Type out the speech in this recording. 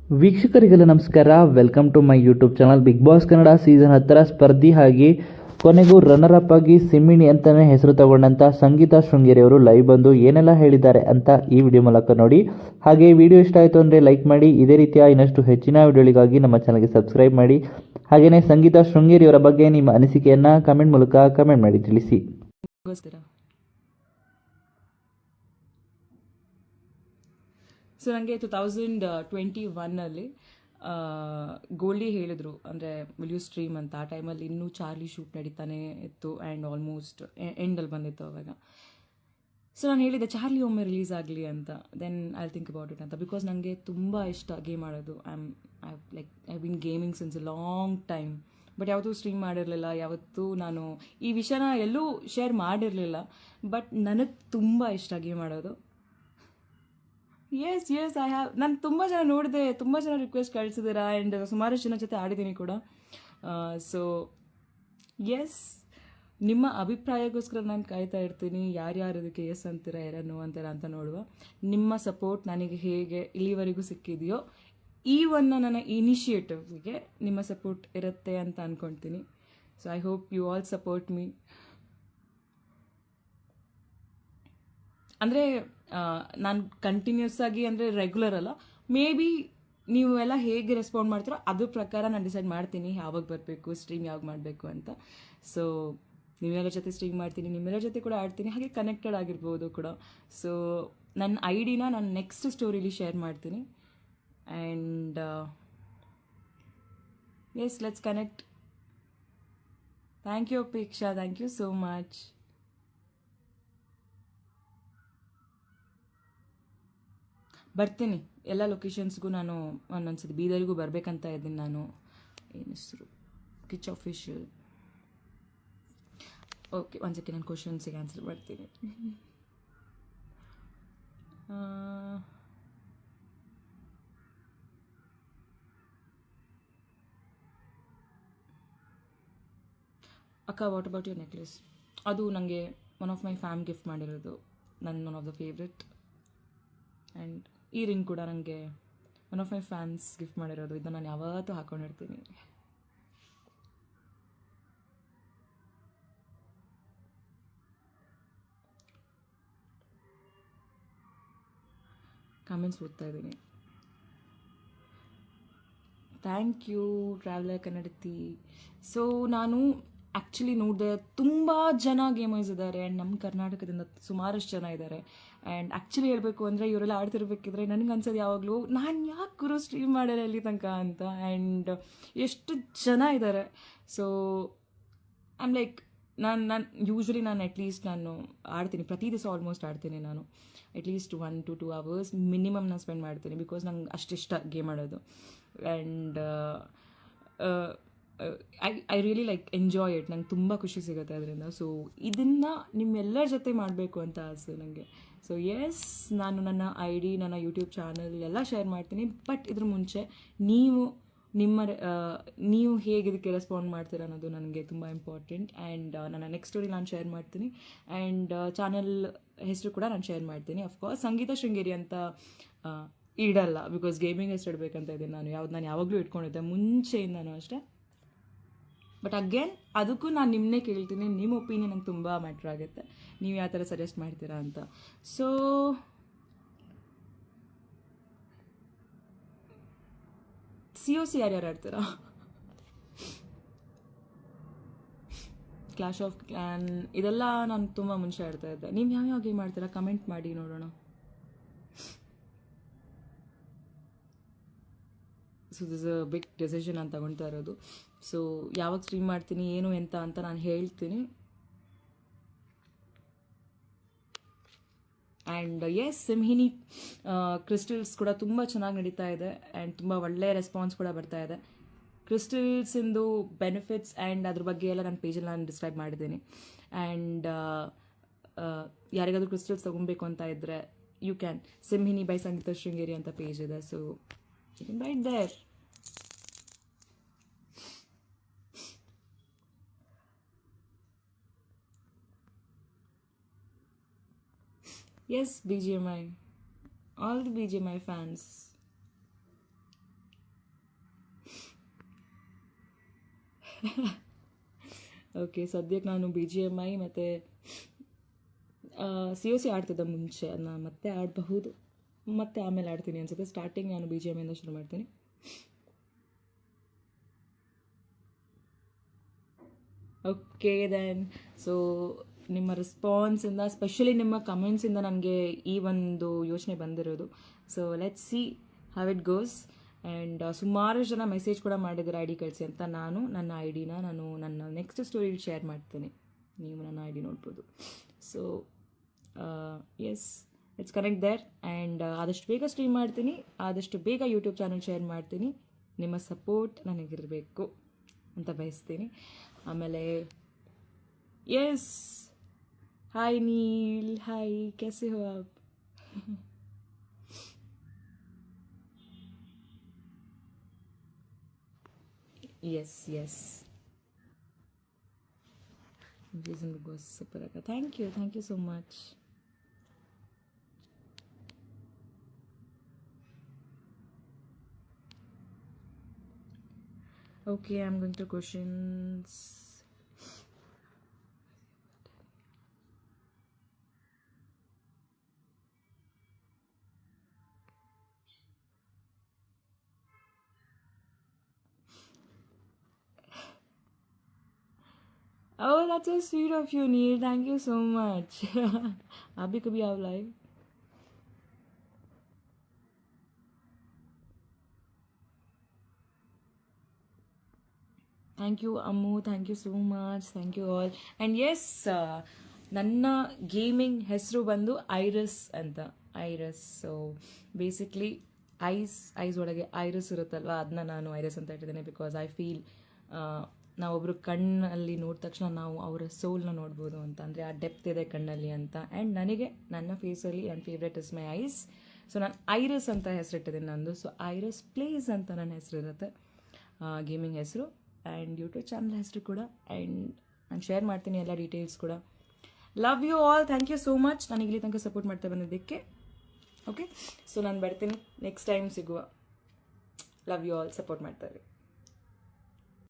ವೀಕ್ಷಕರಿಗೆಲ್ಲ ನಮಸ್ಕಾರ. Welcome to my YouTube channel. Big boss Kannada season 10 ಸ್ಪರ್ಧಿ ಆಗಿ ಕೊನೆಗೂ ರನ್ನರ್ ಅಪ್ ಆಗಿ ಸಿಮ್ಮಿಣಿ ಅಂತಲೇ ಹೆಸರು ತಗೊಂಡಂಥ ಸಂಗೀತಾ ಶೃಂಗೇರಿ ಅವರು ಲೈವ್ ಬಂದು ಏನೆಲ್ಲ ಹೇಳಿದ್ದಾರೆ ಅಂತ ಈ ವಿಡಿಯೋ ಮೂಲಕ ನೋಡಿ. ಹಾಗೆ ಈ ವಿಡಿಯೋ ಇಷ್ಟ ಆಯಿತು ಅಂದರೆ ಲೈಕ್ ಮಾಡಿ. ಇದೇ ರೀತಿಯ ಇನ್ನಷ್ಟು ಹೆಚ್ಚಿನ ವಿಡಿಯೋಗಳಿಗಾಗಿ ನಮ್ಮ ಚಾನಲ್ಗೆ ಸಬ್ಸ್ಕ್ರೈಬ್ ಮಾಡಿ. ಹಾಗೆಯೇ ಸಂಗೀತಾ ಶೃಂಗೇರಿ ಅವರ ಬಗ್ಗೆ ನಿಮ್ಮ ಅನಿಸಿಕೆಯನ್ನು ಕಮೆಂಟ್ ಮೂಲಕ ಕಮೆಂಟ್ ಮಾಡಿ ತಿಳಿಸಿ. ಸೊ ನನಗೆ 2021 ಗೋಲ್ಡಿ ಹೇಳಿದ್ರು, ಅಂದರೆ ವಿಲ್ ಯು ಸ್ಟ್ರೀಮ್ ಅಂತ. ಆ ಟೈಮಲ್ಲಿ ಇನ್ನೂ ಚಾರ್ಲಿ ಶೂಟ್ ನಡೀತಾನೆ ಇತ್ತು ಆ್ಯಂಡ್ ಆಲ್ಮೋಸ್ಟ್ ಎಂಡಲ್ಲಿ ಬಂದಿತ್ತು ಅವಾಗ. ಸೊ ನಾನು ಹೇಳಿದೆ ಚಾರ್ಲಿ ಒಮ್ಮೆ ರಿಲೀಸ್ ಆಗಲಿ ಅಂತ, then I think about it ಅಂತ. ಬಿಕಾಸ್ ನನಗೆ ತುಂಬ ಇಷ್ಟ ಗೇಮ್ ಆಡೋದು. I been gaming since a long time. But ಯಾವತ್ತೂ ಸ್ಟ್ರೀಮ್ ಮಾಡಿರಲಿಲ್ಲ, ಯಾವತ್ತೂ ನಾನು ಈ ವಿಷಯನ ಎಲ್ಲೂ ಶೇರ್ ಮಾಡಿರಲಿಲ್ಲ. ಬಟ್ ನನಗೆ ತುಂಬ ಇಷ್ಟ ಗೇಮ್ ಆಡೋದು. Yes I have. ನಾನು ತುಂಬ ಜನ ನೋಡಿದೆ, ತುಂಬ ಜನ ರಿಕ್ವೆಸ್ಟ್ ಕಳಿಸಿದ್ದೀರಾ ಆ್ಯಂಡ್ ಸುಮಾರು ಜನ ಜೊತೆ ಆಡಿದ್ದೀನಿ ಕೂಡ. ಸೊ ಎಸ್, ನಿಮ್ಮ ಅಭಿಪ್ರಾಯಕ್ಕೋಸ್ಕರ ನಾನು ಕಾಯ್ತಾ ಇರ್ತೀನಿ. ಯಾರ್ಯಾರು ಇದಕ್ಕೆ ಎಸ್ ಅಂತೀರಾ, ಯಾರು ನೋ ಅಂತೀರಾ ಅಂತ ನೋಡುವ. ನಿಮ್ಮ ಸಪೋರ್ಟ್ ನನಗೆ ಹೇಗೆ ಇಲ್ಲಿವರೆಗೂ ಸಿಕ್ಕಿದೆಯೋ, ಈ ನನ್ನ ಇನಿಷಿಯೇಟಿವ್ಗೆ ನಿಮ್ಮ ಸಪೋರ್ಟ್ ಇರುತ್ತೆ ಅಂತ ಅಂದ್ಕೊಳ್ತೀನಿ. So I hope you all support me. ಅಂದರೆ ನಾನು ಕಂಟಿನ್ಯೂಸ್ ಆಗಿ, ಅಂದರೆ ರೆಗ್ಯುಲರ್ ಅಲ್ಲ, ಮೇ ಬಿ ನೀವು ಎಲ್ಲ ಹೇಗೆ ರೆಸ್ಪಾಂಡ್ ಮಾಡ್ತೀರೋ ಅದ್ರ ಪ್ರಕಾರ ನಾನು ಡಿಸೈಡ್ ಮಾಡ್ತೀನಿ ಯಾವಾಗ ಬರಬೇಕು, ಸ್ಟ್ರೀಮ್ ಯಾವಾಗ ಮಾಡಬೇಕು ಅಂತ. ಸೊ ನಿಮ್ಮೆಲ್ಲರ ಜೊತೆ ಸ್ಟ್ರೀಮ್ ಮಾಡ್ತೀನಿ, ನಿಮ್ಮೆಲ್ಲರ ಜೊತೆ ಕೂಡ ಆಡ್ತೀನಿ, ಹಾಗೆ ಕನೆಕ್ಟೆಡ್ ಆಗಿರ್ಬೋದು ಕೂಡ. ಸೊ ನನ್ನ ಐಡಿನ ನಾನು ನೆಕ್ಸ್ಟ್ ಸ್ಟೋರಿಲಿ ಶೇರ್ ಮಾಡ್ತೀನಿ. And yes, let's connect. Thank you Apeksha, thank you so much. ಬರ್ತೀನಿ ಎಲ್ಲ ಲೊಕೇಶನ್ಸ್ಗೂ. ನಾನು ಒಂದೊಂದ್ಸತಿ ಬೀದರಿಗೂ ಬರಬೇಕಂತ ಇದ್ದೀನಿ. ನಾನು ಏನು ಹೆಸರು, ಕಿಚ್ ಆಫೀಷಿಯಲ್. ಓಕೆ, ಒಂದು ಸೆಕೆಂಡ್, ನಾನು ಕ್ವಶನ್ಸಿಗೆ ಆನ್ಸರ್ ಮಾಡ್ತೀನಿ. ಅಕ್ಕ, ವಾಟ್ ಅಬೌಟ್ ಯುವರ್ ನೆಕ್ಲೆಸ್? ಅದು ನನಗೆ one of my fam gift ಮಾಡಿರೋದು, ನನ್ನ one of the favourite. And ಈ ರಿಂಗ್ ಕೂಡ ನನಗೆ one of my fans gift ಮಾಡಿರೋದು. ಇದನ್ನು ನಾನು ಯಾವತ್ತೂ ಹಾಕೊಂಡಿರ್ತೀನಿ. ಕಾಮೆಂಟ್ಸ್ ಓದ್ತಾ ಇದ್ದೀನಿ. Thank you traveller Kannadathi. So ನಾನು ಆ್ಯಕ್ಚುಲಿ ನೋಡಿದೆ, ತುಂಬ ಜನ ಗೇಮರ್ಸ್ ಇದ್ದಾರೆ ಆ್ಯಂಡ್ ನಮ್ಮ ಕರ್ನಾಟಕದಿಂದ ಸುಮಾರಷ್ಟು ಜನ ಇದ್ದಾರೆ. ಆ್ಯಂಡ್ ಆ್ಯಕ್ಚುಲಿ ಹೇಳಬೇಕು ಅಂದರೆ ಇವರೆಲ್ಲ ಆಡ್ತಿರ್ಬೇಕಿದ್ರೆ ನನಗೆ ಅನ್ಸೋದು ಯಾವಾಗಲೂ, ನಾನು ಯಾಕೆ ಗುರು ಸ್ಟ್ರೀಮ್ ಮಾಡ್ಯಾರ ಇಲ್ಲಿ ತನಕ ಅಂತ. ಆ್ಯಂಡ್ ಎಷ್ಟು ಜನ ಇದ್ದಾರೆ. ಸೊ ಐ ಆಮ್ ಲೈಕ್, ನಾನು ಯೂಶ್ವಲಿ ನಾನು ಅಟ್ಲೀಸ್ಟ್ ನಾನು ಆಡ್ತೀನಿ, ಪ್ರತಿ ದಿವಸ ಆಲ್ಮೋಸ್ಟ್ ಆಡ್ತೀನಿ. ನಾನು ಅಟ್ಲೀಸ್ಟ್ 1 to 2 hours ಮಿನಿಮಮ್ ನಾನು ಸ್ಪೆಂಡ್ ಮಾಡ್ತೀನಿ. ಬಿಕಾಸ್ ನಂಗೆ ಅಷ್ಟಿಷ್ಟ ಗೇಮ್ ಆಡೋದು. And I really like enjoy it. ನಂಗೆ ತುಂಬ ಖುಷಿ ಸಿಗುತ್ತೆ ಅದರಿಂದ. ಸೊ ಇದನ್ನು ನಿಮ್ಮೆಲ್ಲರ ಜೊತೆ ಮಾಡಬೇಕು ಅಂತ ಆಸೆ ನನಗೆ. ಸೊ ಎಸ್, ನಾನು ನನ್ನ ID, ನನ್ನ ಯೂಟ್ಯೂಬ್ ಚಾನಲ್ ಎಲ್ಲ ಶೇರ್ ಮಾಡ್ತೀನಿ. ಬಟ್ ಇದ್ರ ಮುಂಚೆ ನೀವು ಹೇಗೆ ಇದಕ್ಕೆ ರೆಸ್ಪಾಂಡ್ ಮಾಡ್ತೀರ ಅನ್ನೋದು ನನಗೆ ತುಂಬ ಇಂಪಾರ್ಟೆಂಟ್. ಆ್ಯಂಡ್ ನನ್ನ ನೆಕ್ಸ್ಟ್ ಸ್ಟೋರಿ ನಾನು ಶೇರ್ ಮಾಡ್ತೀನಿ. ಆ್ಯಂಡ್ ಚಾನಲ್ ಹೆಸರು ಕೂಡ ನಾನು ಶೇರ್ ಮಾಡ್ತೀನಿ. ಅಫ್ಕೋರ್ಸ್ ಸಂಗೀತಾ ಶೃಂಗೇರಿ ಅಂತ ಇಡಲ್ಲ, ಬಿಕಾಸ್ ಗೇಮಿಂಗ್ ಹೆಸರು ಇಡಬೇಕಂತ ಇದ್ದೀನಿ ನಾನು. ನಾನು ಯಾವಾಗಲೂ ಇಟ್ಕೊಂಡಿದ್ದೆ ಮುಂಚೆಯಿಂದನೂ ಅಷ್ಟೇ. ಬಟ್ ಅಗೇನ್ ಅದಕ್ಕೂ ನಾನು ನಿಮ್ಮನ್ನೇ ಕೇಳ್ತೀನಿ, ನಿಮ್ಮ ಒಪಿನಿಯನ್ ನಂಗೆ ತುಂಬ ಮ್ಯಾಟ್ರ್ ಆಗುತ್ತೆ. ನೀವು ಯಾವ ಥರ ಸಜೆಸ್ಟ್ ಮಾಡ್ತೀರಾ ಅಂತ. ಸೊ COC ಯಾರ್ಯಾರು ಆಡ್ತೀರಾ? ಕ್ಲಾಶ್ ಆಫ್ ಕ್ಲಾನ್ ಇದೆಲ್ಲ ನಾನು ತುಂಬ ಮುಂಚೆ ಆಡ್ತಾ ಇದ್ದೆ. ನೀವು ಯಾವ್ಯಾವ ಗೇಮ್ ಆಡ್ತೀರಾ ಕಮೆಂಟ್ ಮಾಡಿ ನೋಡೋಣ. So this a big decision ನಾನು ತಗೊಳ್ತಾ ಇರೋದು. ಸೊ ಯಾವಾಗ ಸ್ಟ್ರೀಮ್ ಮಾಡ್ತೀನಿ, ಏನು ಎಂತ ಅಂತ ನಾನು ಹೇಳ್ತೀನಿ. ಆ್ಯಂಡ್ ಎಸ್, ಸಿಮ್ಹಿನಿ ಕ್ರಿಸ್ಟಲ್ಸ್ ಕೂಡ ತುಂಬ ಚೆನ್ನಾಗಿ ನಡೀತಾ ಇದೆ ಆ್ಯಂಡ್ ತುಂಬ ಒಳ್ಳೆಯ ರೆಸ್ಪಾನ್ಸ್ ಕೂಡ ಬರ್ತಾ ಇದೆ. ಕ್ರಿಸ್ಟಲ್ಸಿಂದು ಬೆನಿಫಿಟ್ಸ್ ಆ್ಯಂಡ್ ಅದ್ರ ಬಗ್ಗೆ ಎಲ್ಲ ನನ್ನ ಪೇಜಲ್ಲಿ ನಾನು ಡಿಸ್ಕ್ರೈಬ್ ಮಾಡಿದ್ದೀನಿ. ಆ್ಯಂಡ್ ಯಾರಿಗಾದ್ರೂ ಕ್ರಿಸ್ಟಲ್ಸ್ ತೊಗೊಬೇಕು ಅಂತ ಇದ್ದರೆ you can. Simhini by Sangeetha Sringeri ಅಂತ ಪೇಜ್ ಇದೆ. So you can write there. Yes, BGMI. All the BGMI fans. Okay, ಸದ್ಯಕ್ಕೆ ನಾನು BGMI ಮತ್ತು COC ಆಡ್ತಿದ್ದೆ ಮುಂಚೆ. ಅದನ್ನ ಮತ್ತೆ ಆಡಬಹುದು, ಮತ್ತೆ ಆಮೇಲೆ ಆಡ್ತೀನಿ ಅನ್ಸುತ್ತೆ. ಸ್ಟಾರ್ಟಿಂಗ್ ನಾನು BGMIಯಿಂದ ಶುರು ಮಾಡ್ತೀನಿ. ಓಕೆ ದೆನ್, ಸೊ ನಿಮ್ಮ ರೆಸ್ಪಾನ್ಸಿಂದ, ಸ್ಪೆಷಲಿ ನಿಮ್ಮ ಕಮೆಂಟ್ಸಿಂದ ನನಗೆ ಈ ಒಂದು ಯೋಚನೆ ಬಂದಿರೋದು. So let's see how it goes. And ಸುಮಾರು ಜನ ಮೆಸೇಜ್ ಕೂಡ ಮಾಡಿದ್ದಾರೆ ID ಕಳಿಸಿ ಅಂತ. ನಾನು ನನ್ನ ID ನಾನು ನನ್ನ ನೆಕ್ಸ್ಟ್ ಸ್ಟೋರಿಲಿ ಶೇರ್ ಮಾಡ್ತೀನಿ, ನೀವು ನನ್ನ ID ನೋಡ್ಬೋದು. So yes, it's connect there. And ಆದಷ್ಟು ಬೇಗ ಸ್ಟ್ರೀಮ್ ಮಾಡ್ತೀನಿ, ಆದಷ್ಟು ಬೇಗ ಯೂಟ್ಯೂಬ್ ಚಾನಲ್ ಶೇರ್ ಮಾಡ್ತೀನಿ. ನಿಮ್ಮ ಸಪೋರ್ಟ್ ನನಗಿರಬೇಕು ಅಂತ ಬಯಸ್ತೀನಿ. ಆಮೇಲೆ ಎಸ್, ಹಾಯ್ ನೀಲ್, ಹಾಯ್, कैसे हो आप? Yes yes, reason big boss super ಅಕ್ಕ. Thank you so much. Okay, I'm going to questions. Oh, that's so sweet of you, Neil. Thank you so much. आप भी कभी आओ live. Thank you Ammu, thank you so much, thank you all. And yes, ನನ್ನ gaming ಹೆಸರು ಬಂದು ಐರಸ್ ಅಂತ. ಐರಸ್, so basically ice ಒಳಗೆ ಐರಸ್ ಇರುತ್ತಲ್ವ, ಅದನ್ನ ನಾನು ಐರಸ್ ಅಂತ ಇಟ್ಟಿದ್ದೇನೆ. ಬಿಕಾಸ್ ಐ ಫೀಲ್ ನಾವೊಬ್ಬರು ಕಣ್ಣಲ್ಲಿ ನೋಡಿದ ತಕ್ಷಣ ನಾವು ಅವರ ಸೋಲ್ನ ನೋಡ್ಬೋದು ಅಂತ, ಅಂದರೆ ಆ ಡೆಪ್ತ್ ಇದೆ ಕಣ್ಣಲ್ಲಿ ಅಂತ. ಆ್ಯಂಡ್ ನನಗೆ ನನ್ನ ಫೇಸಲ್ಲಿ ನನ್ನ favourite is my ice. So ನಾನು ಐರಸ್ ಅಂತ ಹೆಸರಿಟ್ಟಿದ್ದೀನಿ ನಂದು. ಸೊ ಐರಸ್ ಪ್ಲೇಸ್ ಅಂತ ನನ್ನ ಹೆಸರು ಇರುತ್ತೆ, ಗೇಮಿಂಗ್ ಹೆಸರು. ಆ್ಯಂಡ್ ಯೂಟ್ಯೂಬ್ ಚಾನಲ್ ಹೆಸರು ಕೂಡ. ಆ್ಯಂಡ್ ನಾನು ಶೇರ್ ಮಾಡ್ತೀನಿ ಎಲ್ಲ ಡೀಟೇಲ್ಸ್ ಕೂಡ. Love you all, thank you so much ನನಗೆ ಇಲ್ಲಿ ತನಕ ಸಪೋರ್ಟ್ ಮಾಡ್ತಾ ಬಂದಿದ್ದಕ್ಕೆ. ಓಕೆ, ಸೊ ನಾನು ಬರ್ತೀನಿ, ನೆಕ್ಸ್ಟ್ ಟೈಮ್ ಸಿಗುವ. ಲವ್ ಯು ಆಲ್, ಸಪೋರ್ಟ್ ಮಾಡ್ತಾರೆ.